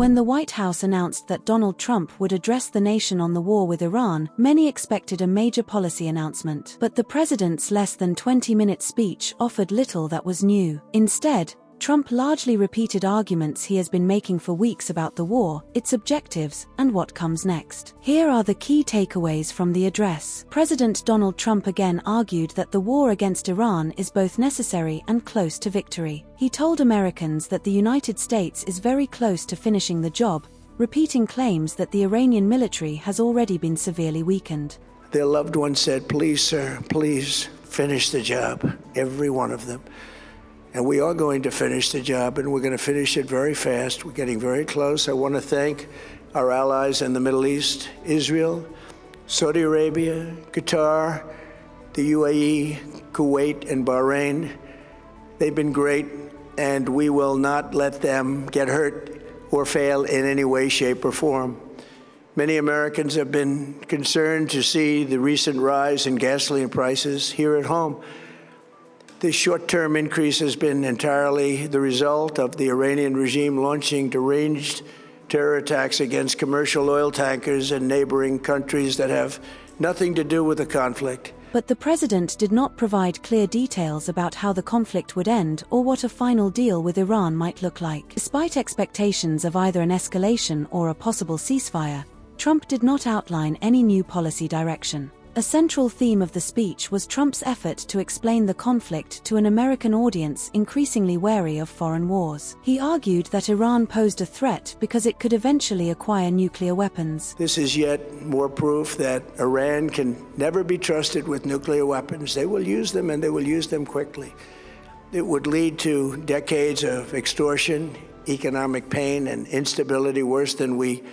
When the White House announced that Donald Trump would address the nation on the war with Iran, many expected a major policy announcement. But the president's less than 20-minute speech offered little that was new. Instead, Trump largely repeated arguments he has been making for weeks about the war, its objectives, and what comes next. Here are the key takeaways from the address. President Donald Trump again argued that the war against Iran is both necessary and close to victory. He told Americans that the United States is very close to finishing the job, repeating claims that the Iranian military has already been severely weakened. Their loved ones said, "Please, sir, please finish the job," every one of them. And we are going to finish the job, and we're going to finish it very fast. We're getting very close. I want to thank our allies in the Middle East, Israel, Saudi Arabia, Qatar, the UAE, Kuwait, and Bahrain. They've been great, and we will not let them get hurt or fail in any way, shape, or form. Many Americans have been concerned to see the recent rise in gasoline prices here at home. This short-term increase has been entirely the result of the Iranian regime launching deranged terror attacks against commercial oil tankers in neighboring countries that have nothing to do with the conflict. But the president did not provide clear details about how the conflict would end or what a final deal with Iran might look like. Despite expectations of either an escalation or a possible ceasefire, Trump did not outline any new policy direction. A central theme of the speech was Trump's effort to explain the conflict to an American audience increasingly wary of foreign wars. He argued that Iran posed a threat because it could eventually acquire nuclear weapons. This is yet more proof that Iran can never be trusted with nuclear weapons. They will use them, and they will use them quickly. It would lead to decades of extortion, economic pain, and instability worse than we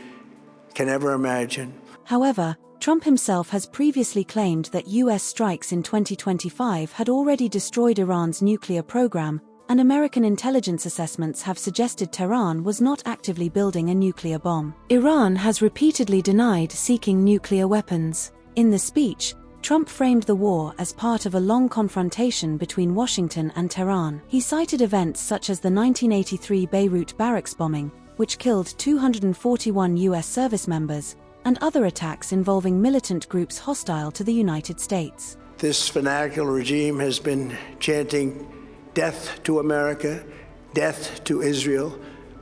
can ever imagine. However, Trump himself has previously claimed that U.S. strikes in 2025 had already destroyed Iran's nuclear program, and American intelligence assessments have suggested Tehran was not actively building a nuclear bomb. Iran has repeatedly denied seeking nuclear weapons. In the speech, Trump framed the war as part of a long confrontation between Washington and Tehran. He cited events such as the 1983 Beirut barracks bombing, which killed 241 U.S. service members, and other attacks involving militant groups hostile to the United States. This fanatical regime has been chanting death to America, death to Israel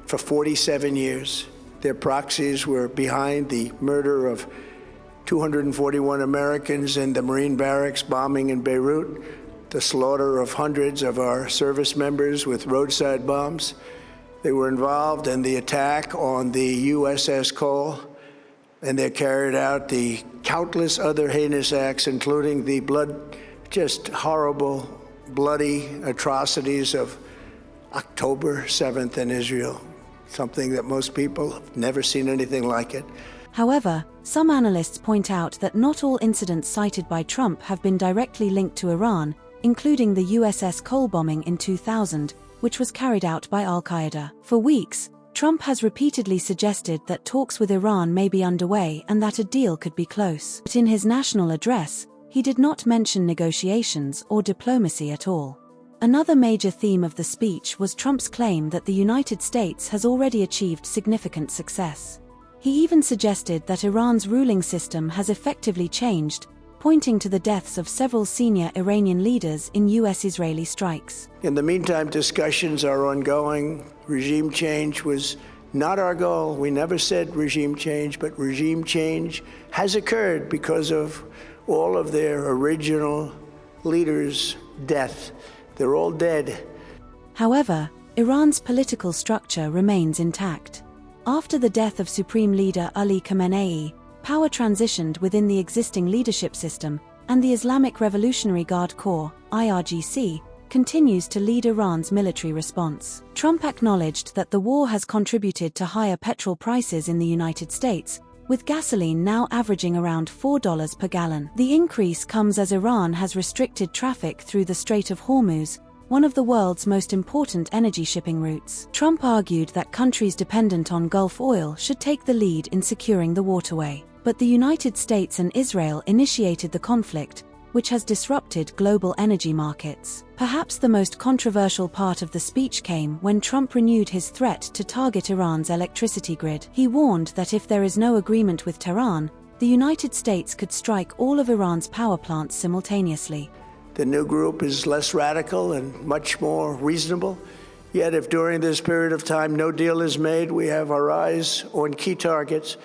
for 47 years. Their proxies were behind the murder of 241 Americans in the Marine barracks bombing in Beirut, the slaughter of hundreds of our service members with roadside bombs. They were involved in the attack on the USS Cole, and they carried out the countless other heinous acts, including the just horrible, bloody atrocities of October 7th in Israel, something that most people have never seen anything like it. However, some analysts point out that not all incidents cited by Trump have been directly linked to Iran, including the USS Cole bombing in 2000, which was carried out by Al-Qaeda. For weeks, Trump has repeatedly suggested that talks with Iran may be underway and that a deal could be close. But in his national address, he did not mention negotiations or diplomacy at all. Another major theme of the speech was Trump's claim that the United States has already achieved significant success. He even suggested that Iran's ruling system has effectively changed, pointing to the deaths of several senior Iranian leaders in U.S.-Israeli strikes. In the meantime, discussions are ongoing. Regime change was not our goal. We never said regime change, but regime change has occurred because of all of their original leaders' death. They're all dead. However, Iran's political structure remains intact. After the death of Supreme Leader Ali Khamenei, power transitioned within the existing leadership system, and the Islamic Revolutionary Guard Corps, IRGC, continues to lead Iran's military response. Trump acknowledged that the war has contributed to higher petrol prices in the United States, with gasoline now averaging around $4 per gallon. The increase comes as Iran has restricted traffic through the Strait of Hormuz, one of the world's most important energy shipping routes. Trump argued that countries dependent on Gulf oil should take the lead in securing the waterway. But the United States and Israel initiated the conflict, which has disrupted global energy markets. Perhaps the most controversial part of the speech came when Trump renewed his threat to target Iran's electricity grid. He warned that if there is no agreement with Tehran, the United States could strike all of Iran's power plants simultaneously. The new group is less radical and much more reasonable. Yet if during this period of time no deal is made, we have our eyes on key targets.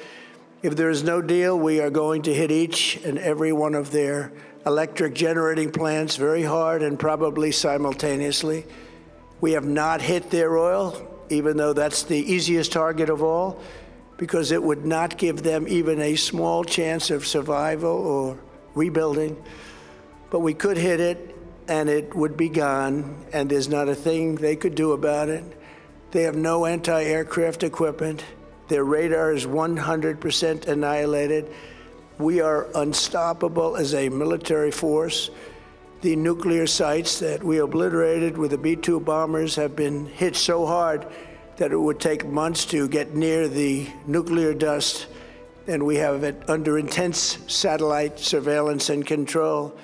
If there is no deal, we are going to hit each and every one of their electric generating plants very hard and probably simultaneously. We have not hit their oil, even though that's the easiest target of all, because it would not give them even a small chance of survival or rebuilding. But we could hit it, and it would be gone, and there's not a thing they could do about it. They have no anti-aircraft equipment. Their radar is 100% annihilated. We are unstoppable as a military force. The nuclear sites that we obliterated with the B-2 bombers have been hit so hard that it would take months to get near the nuclear dust, and we have it under intense satellite surveillance and control.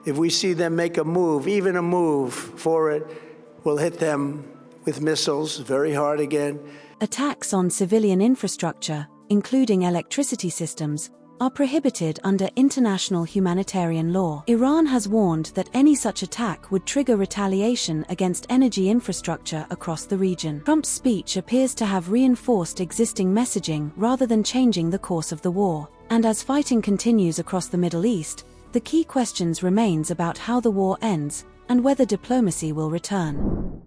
If we see them make a move, even a move for it, we'll hit them with missiles very hard again. Attacks on civilian infrastructure, including electricity systems, are prohibited under international humanitarian law. Iran has warned that any such attack would trigger retaliation against energy infrastructure across the region. Trump's speech appears to have reinforced existing messaging rather than changing the course of the war. And as fighting continues across the Middle East, the key questions remains about how the war ends and whether diplomacy will return.